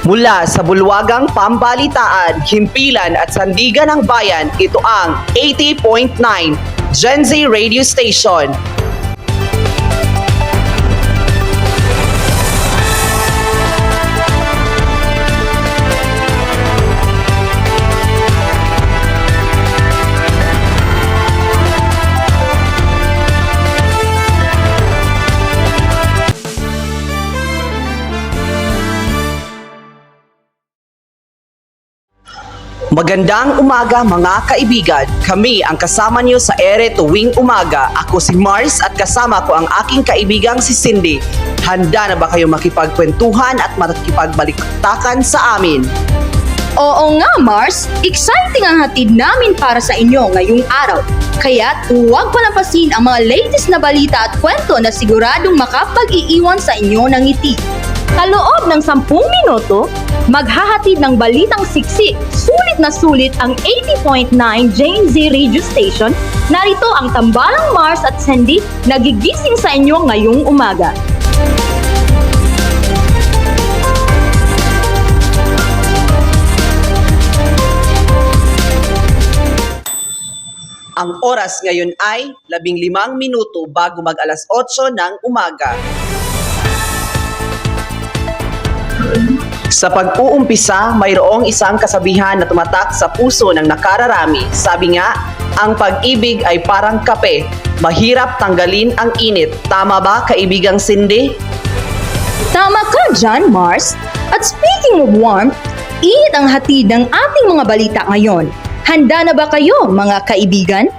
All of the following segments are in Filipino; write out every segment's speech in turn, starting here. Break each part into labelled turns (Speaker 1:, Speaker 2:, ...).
Speaker 1: Mula sa bulwagang pambalitaan, himpilan at sandigan ng bayan, ito ang 80.9 Gen Z Radio Station. Magandang umaga mga kaibigan. Kami ang kasama niyo sa ere tuwing umaga. Ako si Mars at kasama ko ang aking kaibigang si Cindy. Handa na ba kayo makipagkwentuhan at makipagbaliktakan sa amin?
Speaker 2: Oo nga, Mars. Exciting ang hatid namin para sa inyo ngayong araw. Kaya't huwag palampasin ang mga latest na balita at kwento na siguradong makapag-iiwan sa inyo ng ngiti. Sa loob ng 10 minuto, maghahatid ng balitang siksik. Sulit na sulit ang 80.9 Gen Z Radio Station. Narito ang tambalang Mars at Cindy nagigising sa inyo ngayong umaga.
Speaker 1: Ang oras ngayon ay 15 minuto bago mag alas 8 ng umaga. Sa pag-uumpisa, mayroong isang kasabihan na tumatak sa puso ng nakararami. Sabi nga, ang pag-ibig ay parang kape. Mahirap tanggalin ang init. Tama ba, kaibigang Cindy?
Speaker 2: Tama ka dyan, Mars. At speaking of warmth, init ang hatid ng ating mga balita ngayon. Handa na ba kayo, mga kaibigan?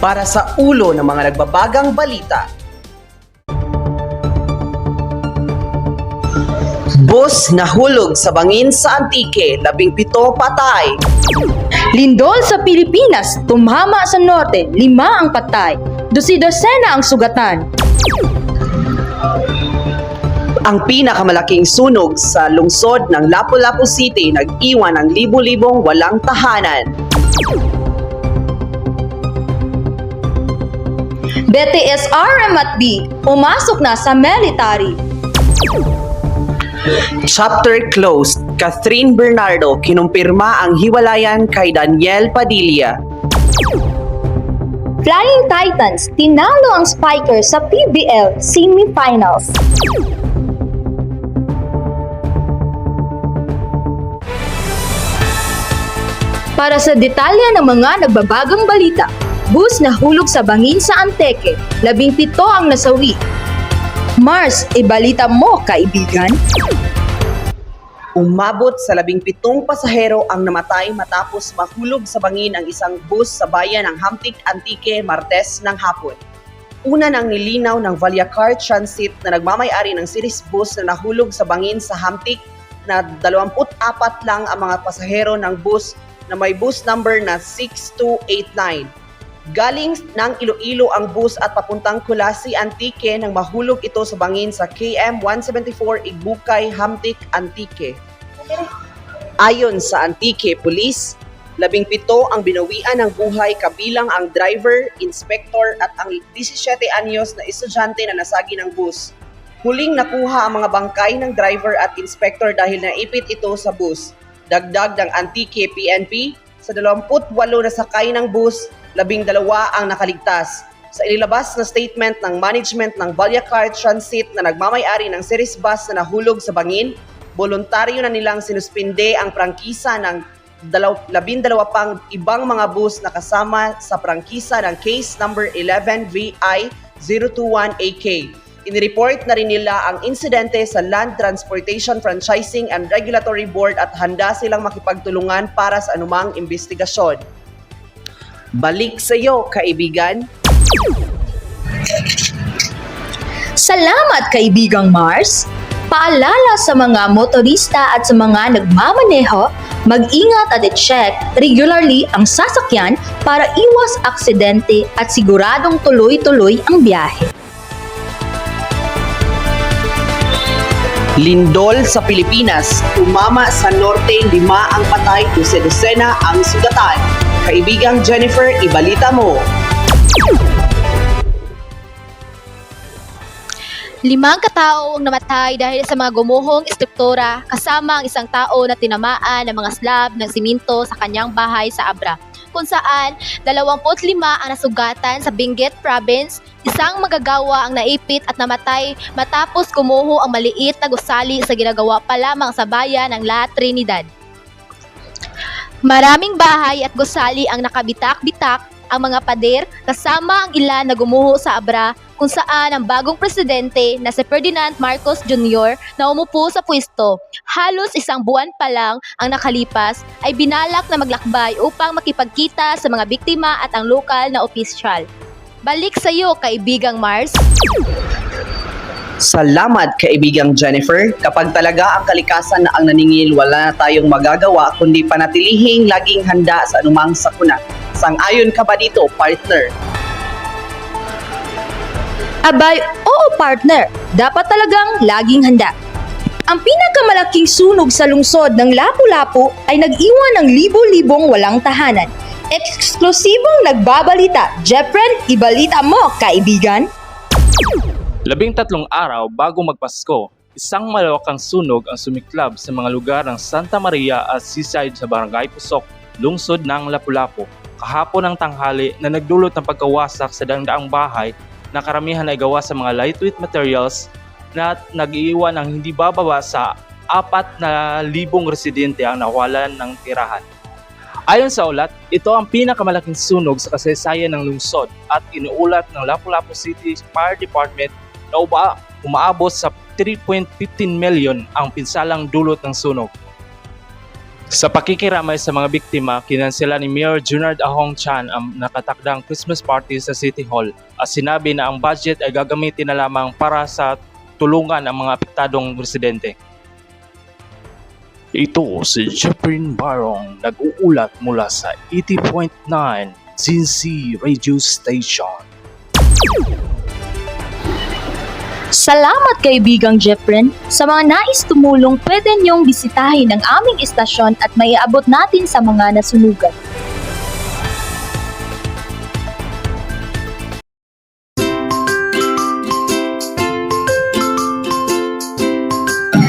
Speaker 1: Para sa ulo ng mga nagbabagang balita. Bus nahulog sa bangin sa Antique, 17 patay.
Speaker 2: Lindol sa Pilipinas, tumama sa norte, 5 ang patay, 12 ang sugatan.
Speaker 1: Ang pinakamalaking sunog sa lungsod ng Lapu-Lapu City nag-iwan ng libo-libong walang tahanan.
Speaker 2: BTS RM at B, pumasok na sa military.
Speaker 1: Chapter closed. Catherine Bernardo kinumpirma ang hiwalayan kay Daniel Padilla.
Speaker 2: Flying Titans, tinalo ang Spikers sa PBL semifinals. Para sa detalye ng mga nagbabagang balita, bus nahulog sa bangin sa Antique, 17 ang nasawi. Mars, ibalita mo, kaibigan?
Speaker 1: Umabot sa 17 pasahero ang namatay matapos mahulog sa bangin ang isang bus sa bayan ng Hamtic, Antique, Martes ng hapon. Una nang nilinaw ng Valyacar Transit na nagmamay-ari ng series bus na nahulog sa bangin sa Hamtic na 24 lang ang mga pasahero ng bus na may bus number na 6289. Galing ng Iloilo ang bus at papuntang Kulasi, Antique nang mahulog ito sa bangin sa KM 174 Igbukay, Hamtic, Antique. Ayon sa Antique Police, 17 ang binawian ng buhay kabilang ang driver, inspector at ang 17 anyos na estudyante na nasagi ng bus. Huling nakuha ang mga bangkay ng driver at inspector dahil naipit ito sa bus. Dagdag ng Antique PNP, sa 28 na sakay ng bus, 12 ang nakaligtas. Sa inilabas na statement ng management ng Valyacar Transit na nagmamay-ari ng series bus na nahulog sa bangin, voluntaryo na nilang sinuspinde ang prangkisa ng 12 pang ibang mga bus na kasama sa prangkisa ng case number 11VI021AK. Inireport na rin nila ang insidente sa Land Transportation Franchising and Regulatory Board at handa silang makipagtulungan para sa anumang investigasyon. Balik sa iyo, kaibigan.
Speaker 2: Salamat, kaibigang Mars. Paalala sa mga motorista at sa mga nagmamaneho, mag-ingat at i-check regularly ang sasakyan para iwas aksidente at siguradong tuloy-tuloy ang biyahe.
Speaker 1: Lindol sa Pilipinas, tumama sa norte, 5 ang patay, 12 ang sugatan. Kaibigang Jennifer, ibalita mo.
Speaker 3: 5 katao ang namatay dahil sa mga gumuhong estruktura kasama ang isang tao na tinamaan ng mga slab ng siminto sa kanyang bahay sa Abra, kung saan 25 ang nasugatan sa Benguet Province, isang magagawa ang naipit at namatay matapos gumuho ang maliit na gusali sa ginagawa pa lamang sa bayan ng La Trinidad. Maraming bahay at gusali ang nakabitak-bitak, ang mga pader kasama ang ilan na gumuho sa Abra, kung saan ang bagong presidente na si Ferdinand Marcos Jr. na umupo sa pwesto halos isang buwan pa lang ang nakalipas ay binalak na maglakbay upang makipagkita sa mga biktima at ang lokal na opisyal. Balik sa iyo, kaibigang Mars.
Speaker 1: Salamat, kaibigang Jennifer. Kapag talaga ang kalikasan na ang naningil, wala na tayong magagawa kundi panatilihing laging handa sa anumang sakuna. Sang-ayon ka ba dito, partner?
Speaker 2: Abay, oo partner, dapat talagang laging handa. Ang pinakamalaking sunog sa lungsod ng Lapu-Lapu ay nag-iwan ng libo-libong walang tahanan. Eksklusibong nagbabalita, Jeffren, ibalita mo, kaibigan.
Speaker 4: 13 araw bago magpasko, isang malawakang sunog ang sumiklab sa mga lugar ng Santa Maria at Seaside sa Barangay Pusok, lungsod ng Lapu-Lapu. Kahapon ng tanghali na nagdulot ng pagkawasak sa daang bahay na karamihan ay gawa sa mga lightweight materials na nag-iiwan ng hindi bababa sa 4,000 residente ang nawalan ng tirahan. Ayon sa ulat, ito ang pinakamalaking sunog sa kasaysayan ng lungsod at inuulat ng Lapu-Lapu City Fire Department na umaabot sa 3.15 million ang pinsalang dulot ng sunog. Sa pakikiramay sa mga biktima, kinansela ni Mayor Junard Ahong Chan ang nakatakdang Christmas party sa City Hall at sinabi na ang budget ay gagamitin na lamang para sa tulungan ang mga apektadong residente. Ito si Jeffrin Barong, nag-uulat mula sa 80.9 ZC Radio Station.
Speaker 2: Salamat kaibigang Jeffren. Sa mga nais tumulong, pwede niyong bisitahin ang aming istasyon at maiabot natin sa mga nasunugan.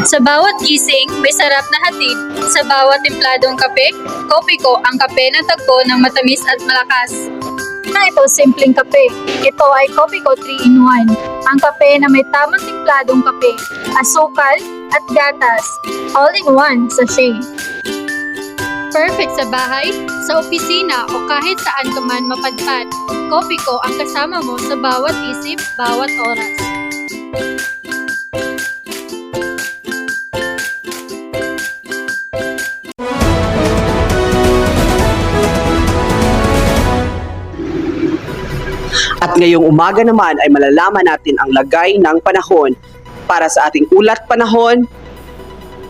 Speaker 5: Sa bawat gising, may sarap na hatid. Sa bawat templadong kape, Kopiko ang kape ng tagpo ng matamis at malakas. Na ito simpleng kape. Ito ay Kopiko 3-in-1. Ang kape na may tamang templadong kape, asukal at gatas. All-in-one sachet. Perfect sa bahay, sa opisina o kahit saan ka man mapadpad. Kopiko ang kasama mo sa bawat isip, bawat oras.
Speaker 1: At ngayong umaga naman ay malalaman natin ang lagay ng panahon. Para sa ating ulat panahon,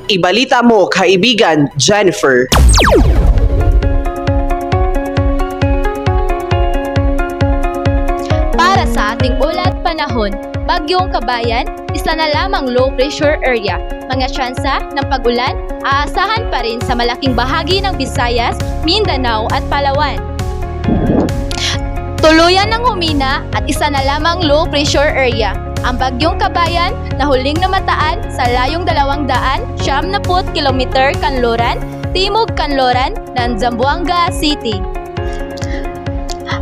Speaker 1: ibalita mo, kaibigan Jennifer.
Speaker 3: Para sa ating ulat panahon, Bagyong Kabayan, isa na lamang low pressure area. Mga tsansa ng pag-ulan, aasahan pa rin sa malaking bahagi ng Visayas, Mindanao at Palawan. Tuluyan ng humina at isa na lamang low pressure area. Ang Bagyong Kabayan na huling namataan sa layong 270 km kanluran, timog kanluran ng Zamboanga City.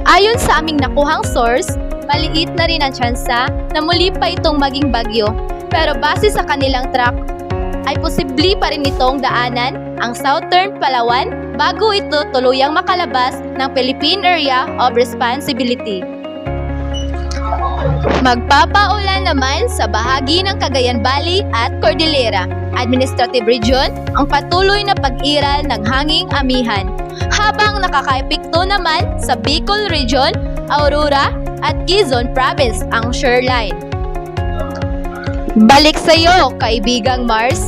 Speaker 3: Ayon sa aming nakuhang source, maliit na rin ang tsansa na muli pa itong maging bagyo. Pero base sa kanilang track, ay posible pa rin itong daanan ang Southern Palawan bago ito tuluyang makalabas ng Philippine Area of Responsibility. Magpapaulan naman sa bahagi ng Cagayan Valley at Cordillera Administrative Region ang patuloy na pag-iral ng hanging amihan, habang nakakaepekto naman sa Bicol Region, Aurora at Quezon Province ang shoreline. Balik sa iyo, kaibigang Mars.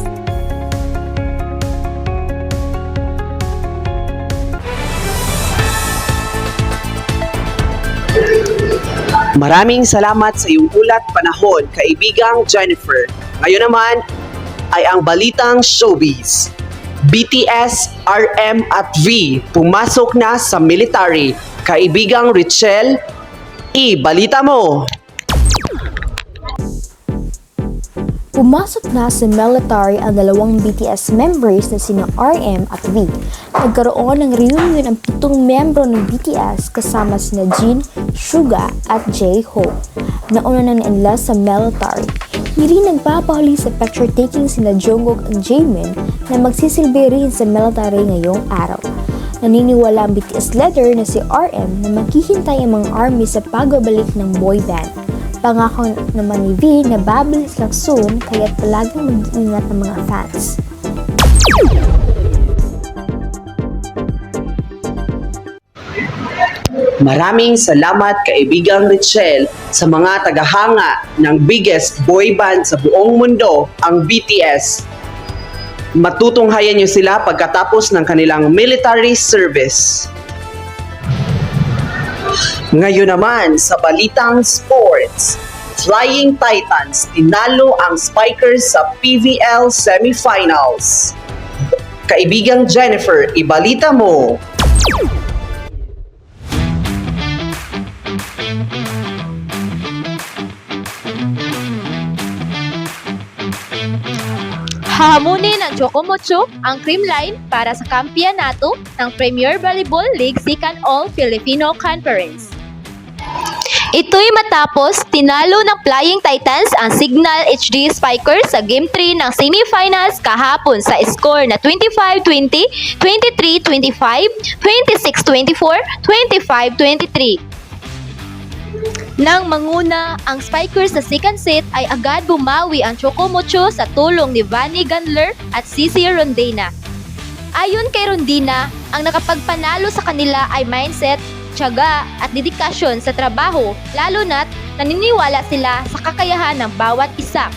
Speaker 1: Maraming salamat sa iyong ulat panahon, kaibigang Jennifer. Ngayon naman ay ang balitang showbiz. BTS, RM at V pumasok na sa military. Kaibigang Richelle, ibalita mo.
Speaker 6: Pumasok na sa military ang dalawang BTS members na sina RM at V. Nagkaroon ng reunion ang 7 membro ng BTS kasama sina Jin, Suga at J-Hope. Nauna na nila sa military. Hindi nagpapahuli sa picture taking sina Jungkook at Jaemin na magsisilbi rin sa military ngayong araw. Naniniwala ang BTS leader na si RM na maghihintay ang mga army sa pagbabalik ng boy band. Pangako naman ni V na babalik lang soon kaya't palaging mag-iingat ang mga fans.
Speaker 1: Maraming salamat kaibigang Richelle sa mga tagahanga ng biggest boy band sa buong mundo, ang BTS. Matutunghayan niyo sila pagkatapos ng kanilang military service. Ngayon naman sa balitang sports, Flying Titans tinalo ang Spikers sa PVL semifinals. Kaibigang Jennifer, ibalita mo.
Speaker 3: Hahamunin ng Chocomocho ang Creamline para sa kampiyonato ng Premier Volleyball League Second All-Filipino Conference. Ito'y matapos tinalo ng Flying Titans ang Signal HD Spikers sa Game 3 ng semifinals kahapon sa score na 25-20, 23-25, 26-24, 25-23. Nang manguna ang Spikers sa second set ay agad bumawi ang Chocomocho sa tulong ni Vanny Gandler at Cici Rondina. Ayon kay Rondina, ang nakapagpanalo sa kanila ay mindset, tiyaga at dedikasyon sa trabaho, lalo na't naniniwala sila sa kakayahan ng bawat isa.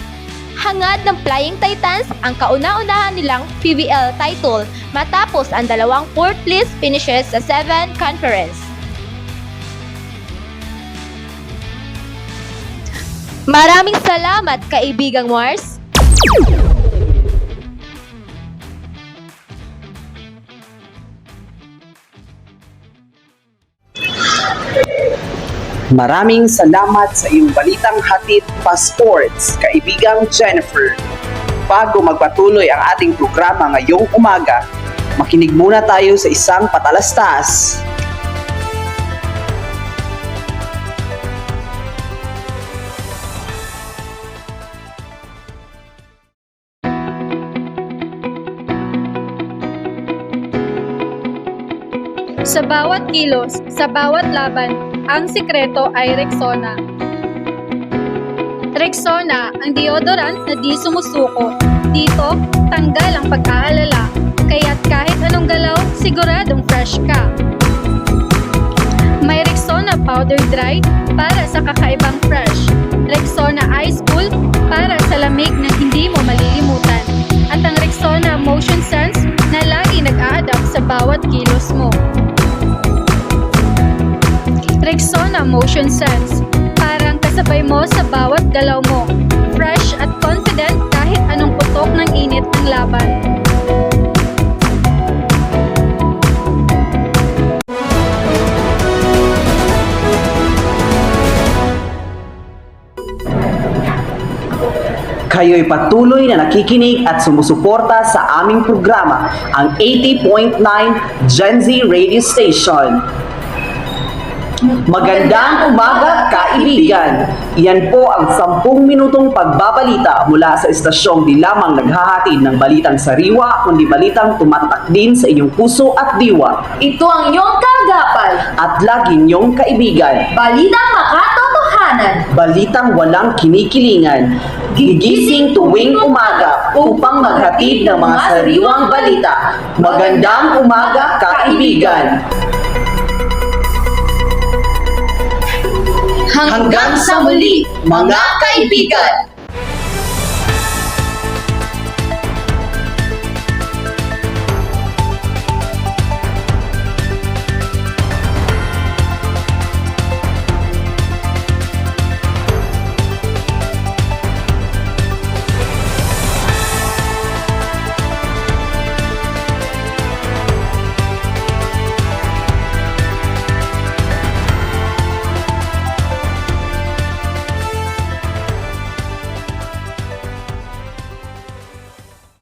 Speaker 3: Hangad ng Flying Titans ang kauna-unahan nilang PVL title matapos ang dalawang fourth place finishes sa 7 conference. Maraming salamat, kaibigang Mars.
Speaker 1: Maraming salamat sa iyong balitang hatid pa sports, kaibigang Jennifer. Bago magpatuloy ang ating programa ngayong umaga, makinig muna tayo sa isang patalastas.
Speaker 5: Sa bawat kilos, sa bawat laban, ang sikreto ay Rexona. Rexona, ang deodorant na di sumusuko. Dito, tanggal ang pag-aalala. Kaya't kahit anong galaw, siguradong fresh ka. May Rexona Powder Dry para sa kakaibang fresh. Rexona Ice Cool para sa lamig na hindi mo malilimutan. At ang Rexona Motion Sense na lagi nag-a-adapt sa bawat kilos mo. Rexona Motion Sense, parang kasabay mo sa bawat galaw mo. Fresh at confident kahit anong putok ng init ng laban.
Speaker 1: Kayo'y patuloy na nakikinig at sumusuporta sa aming programa, ang 80.9 Gen Z Radio Station. Magandang umaga, kaibigan! Yan po ang 10 minutong pagbabalita mula sa estasyong di lamang naghahatid ng balitang sariwa, kundi balitang tumatak din sa inyong puso at diwa.
Speaker 2: Ito ang iyong kagapal,
Speaker 1: At laging iyong kaibigan.
Speaker 2: balitang makatotohanan.
Speaker 1: Balitang walang kinikilingan. Gigising tuwing umaga upang maghatid ng mga sariwang balita. Magandang umaga, kaibigan! Hanggang sa muli, mga kaibigan!